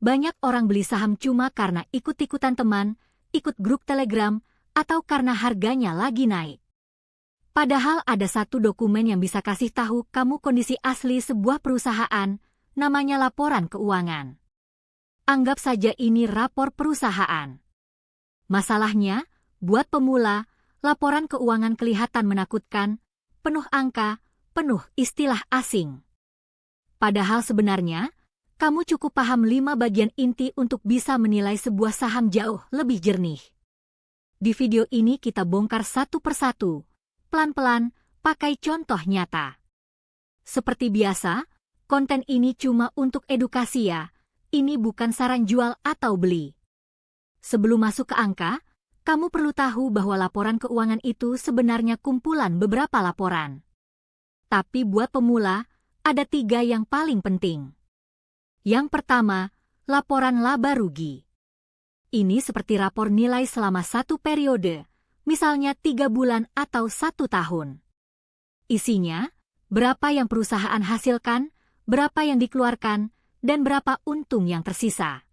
Banyak orang beli saham cuma karena ikut-ikutan teman, ikut grup Telegram, atau karena harganya lagi naik. Padahal ada satu dokumen yang bisa kasih tahu kamu kondisi asli sebuah perusahaan, namanya laporan keuangan. Anggap saja ini rapor perusahaan. Masalahnya, buat pemula, laporan keuangan kelihatan menakutkan, penuh angka, penuh istilah asing. Padahal sebenarnya, kamu cukup paham 5 bagian inti untuk bisa menilai sebuah saham jauh lebih jernih. Di video ini kita bongkar satu persatu, pelan-pelan, pakai contoh nyata. Seperti biasa, konten ini cuma untuk edukasi ya, ini bukan saran jual atau beli. Sebelum masuk ke angka, kamu perlu tahu bahwa laporan keuangan itu sebenarnya kumpulan beberapa laporan. Tapi buat pemula, ada 3 yang paling penting. Yang pertama, laporan laba rugi. Ini seperti rapor nilai selama satu periode, misalnya 3 bulan atau 1 tahun. Isinya, berapa yang perusahaan hasilkan, berapa yang dikeluarkan, dan berapa untung yang tersisa.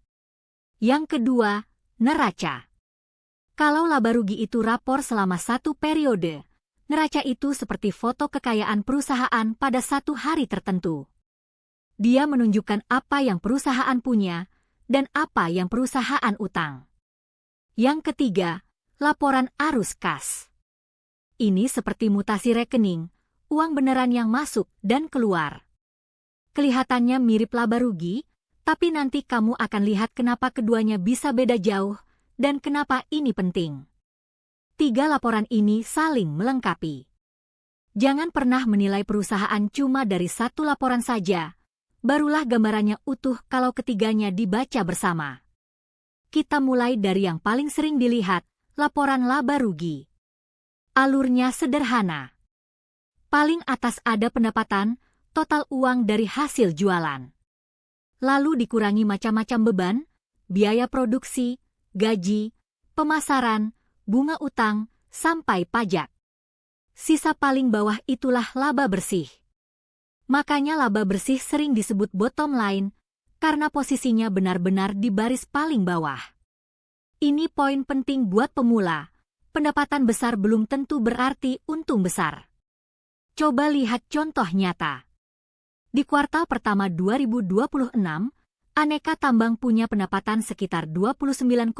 Yang kedua, neraca. Kalau laba rugi itu rapor selama satu periode, neraca itu seperti foto kekayaan perusahaan pada satu hari tertentu. Dia menunjukkan apa yang perusahaan punya dan apa yang perusahaan utang. Yang ketiga, laporan arus kas. Ini seperti mutasi rekening, uang beneran yang masuk dan keluar. Kelihatannya mirip laba rugi, tapi nanti kamu akan lihat kenapa keduanya bisa beda jauh dan kenapa ini penting. 3 laporan ini saling melengkapi. Jangan pernah menilai perusahaan cuma dari satu laporan saja. Barulah gambarannya utuh kalau ketiganya dibaca bersama. Kita mulai dari yang paling sering dilihat, laporan laba rugi. Alurnya sederhana. Paling atas ada pendapatan, total uang dari hasil jualan. Lalu dikurangi macam-macam beban, biaya produksi, gaji, pemasaran, bunga utang, sampai pajak. Sisa paling bawah itulah laba bersih. Makanya laba bersih sering disebut bottom line, karena posisinya benar-benar di baris paling bawah. Ini poin penting buat pemula, pendapatan besar belum tentu berarti untung besar. Coba lihat contoh nyata. Di kuartal pertama 2026, Aneka Tambang punya pendapatan sekitar 29,3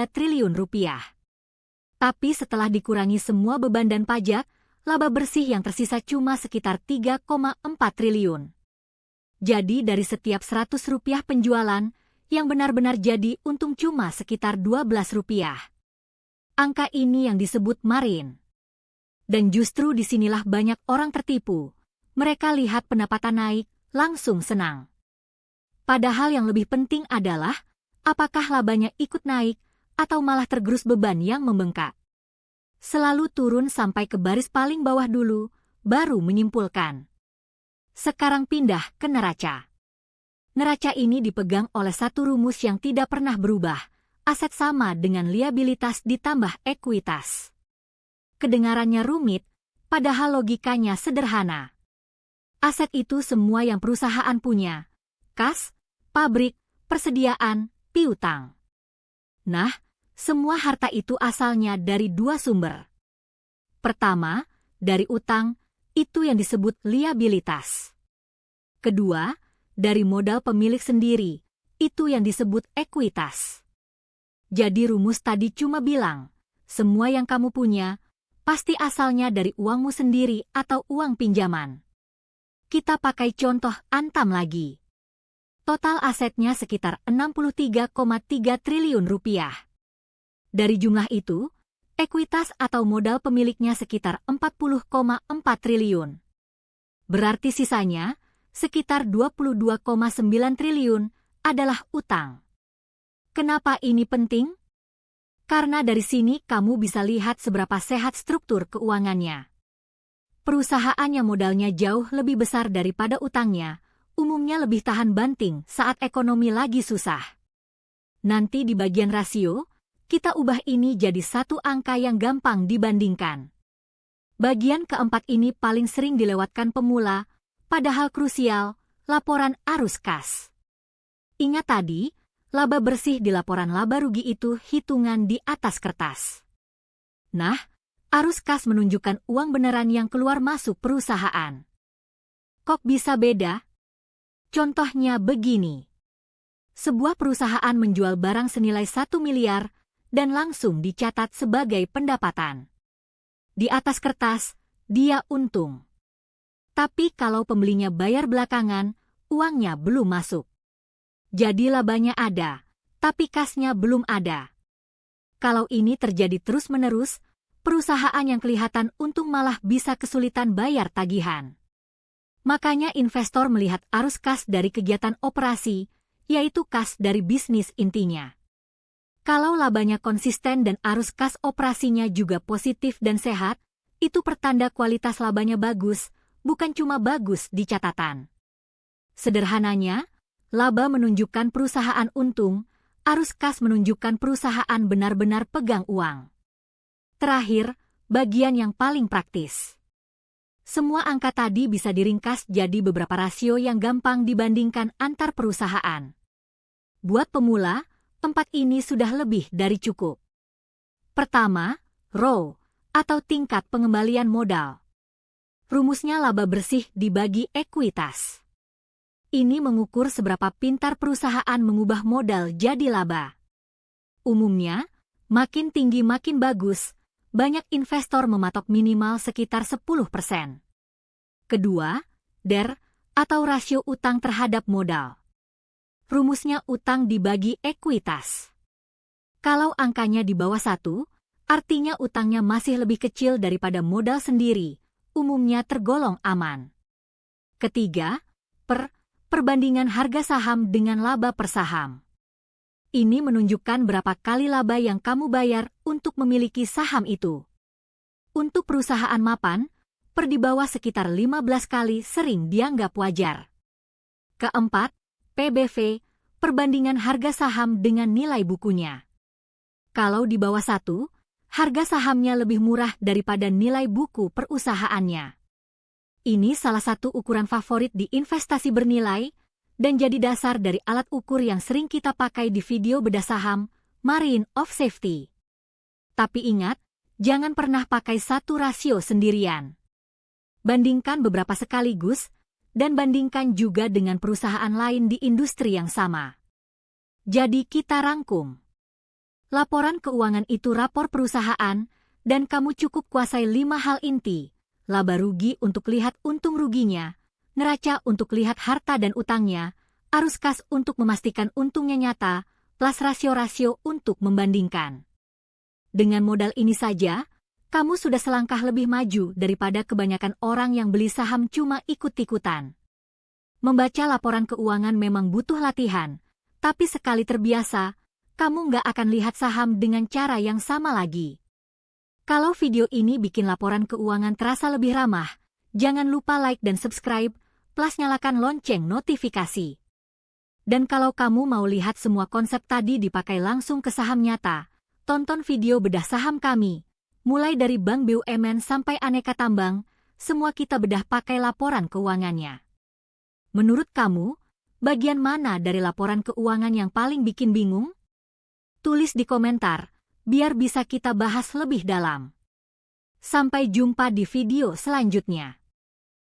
triliun rupiah. Tapi setelah dikurangi semua beban dan pajak, laba bersih yang tersisa cuma sekitar 3,4 triliun. Jadi dari setiap 100 rupiah penjualan, yang benar-benar jadi untung cuma sekitar 12 rupiah. Angka ini yang disebut margin. Dan justru disinilah banyak orang tertipu. Mereka lihat pendapatan naik, langsung senang. Padahal yang lebih penting adalah, apakah labanya ikut naik, atau malah tergerus beban yang membengkak. Selalu turun sampai ke baris paling bawah dulu, baru menyimpulkan. Sekarang pindah ke neraca. Neraca ini dipegang oleh satu rumus yang tidak pernah berubah, aset sama dengan liabilitas ditambah ekuitas. Kedengarannya rumit, padahal logikanya sederhana. Aset itu semua yang perusahaan punya, kas, pabrik, persediaan, piutang. Nah, semua harta itu asalnya dari 2 sumber. Pertama, dari utang, itu yang disebut liabilitas. Kedua, dari modal pemilik sendiri, itu yang disebut ekuitas. Jadi rumus tadi cuma bilang, semua yang kamu punya, pasti asalnya dari uangmu sendiri atau uang pinjaman. Kita pakai contoh Antam lagi. Total asetnya sekitar 63,3 triliun rupiah. Dari jumlah itu, ekuitas atau modal pemiliknya sekitar 40,4 triliun. Berarti sisanya, sekitar 22,9 triliun, adalah utang. Kenapa ini penting? Karena dari sini kamu bisa lihat seberapa sehat struktur keuangannya. Perusahaan yang modalnya jauh lebih besar daripada utangnya, umumnya lebih tahan banting saat ekonomi lagi susah. Nanti di bagian rasio, kita ubah ini jadi satu angka yang gampang dibandingkan. Bagian keempat ini paling sering dilewatkan pemula, padahal krusial, laporan arus kas. Ingat tadi, laba bersih di laporan laba rugi itu hitungan di atas kertas. Nah, arus kas menunjukkan uang beneran yang keluar masuk perusahaan. Kok bisa beda? Contohnya begini. Sebuah perusahaan menjual barang senilai 1 miliar dan langsung dicatat sebagai pendapatan. Di atas kertas, dia untung. Tapi kalau pembelinya bayar belakangan, uangnya belum masuk. Jadi labanya ada, tapi kasnya belum ada. Kalau ini terjadi terus-menerus, perusahaan yang kelihatan untung malah bisa kesulitan bayar tagihan. Makanya investor melihat arus kas dari kegiatan operasi, yaitu kas dari bisnis intinya. Kalau labanya konsisten dan arus kas operasinya juga positif dan sehat, itu pertanda kualitas labanya bagus, bukan cuma bagus di catatan. Sederhananya, laba menunjukkan perusahaan untung, arus kas menunjukkan perusahaan benar-benar pegang uang. Terakhir, bagian yang paling praktis. Semua angka tadi bisa diringkas jadi beberapa rasio yang gampang dibandingkan antar perusahaan. Buat pemula, 4 ini sudah lebih dari cukup. Pertama, ROE, atau tingkat pengembalian modal. Rumusnya laba bersih dibagi ekuitas. Ini mengukur seberapa pintar perusahaan mengubah modal jadi laba. Umumnya, makin tinggi makin bagus, banyak investor mematok minimal sekitar 10%. Kedua, DER, atau rasio utang terhadap modal. Rumusnya utang dibagi ekuitas. Kalau angkanya di bawah 1, artinya utangnya masih lebih kecil daripada modal sendiri, umumnya tergolong aman. Ketiga, perbandingan harga saham dengan laba per saham. Ini menunjukkan berapa kali laba yang kamu bayar untuk memiliki saham itu. Untuk perusahaan mapan, per di bawah sekitar 15 kali sering dianggap wajar. Keempat, PBV, perbandingan harga saham dengan nilai bukunya. Kalau di bawah 1, harga sahamnya lebih murah daripada nilai buku perusahaannya. Ini salah satu ukuran favorit di investasi bernilai, dan jadi dasar dari alat ukur yang sering kita pakai di video bedah saham, Margin of Safety. Tapi ingat, jangan pernah pakai satu rasio sendirian. Bandingkan beberapa sekaligus, dan bandingkan juga dengan perusahaan lain di industri yang sama. Jadi kita rangkum. Laporan keuangan itu rapor perusahaan, dan kamu cukup kuasai 5 hal inti. Laba rugi untuk lihat untung ruginya, neraca untuk lihat harta dan utangnya, arus kas untuk memastikan untungnya nyata, plus rasio-rasio untuk membandingkan. Dengan modal ini saja, kamu sudah selangkah lebih maju daripada kebanyakan orang yang beli saham cuma ikut-ikutan. Membaca laporan keuangan memang butuh latihan, tapi sekali terbiasa, kamu nggak akan lihat saham dengan cara yang sama lagi. Kalau video ini bikin laporan keuangan terasa lebih ramah, jangan lupa like dan subscribe, plus nyalakan lonceng notifikasi. Dan kalau kamu mau lihat semua konsep tadi dipakai langsung ke saham nyata, tonton video bedah saham kami. Mulai dari Bank BUMN sampai aneka tambang, semua kita bedah pakai laporan keuangannya. Menurut kamu, bagian mana dari laporan keuangan yang paling bikin bingung? Tulis di komentar, biar bisa kita bahas lebih dalam. Sampai jumpa di video selanjutnya.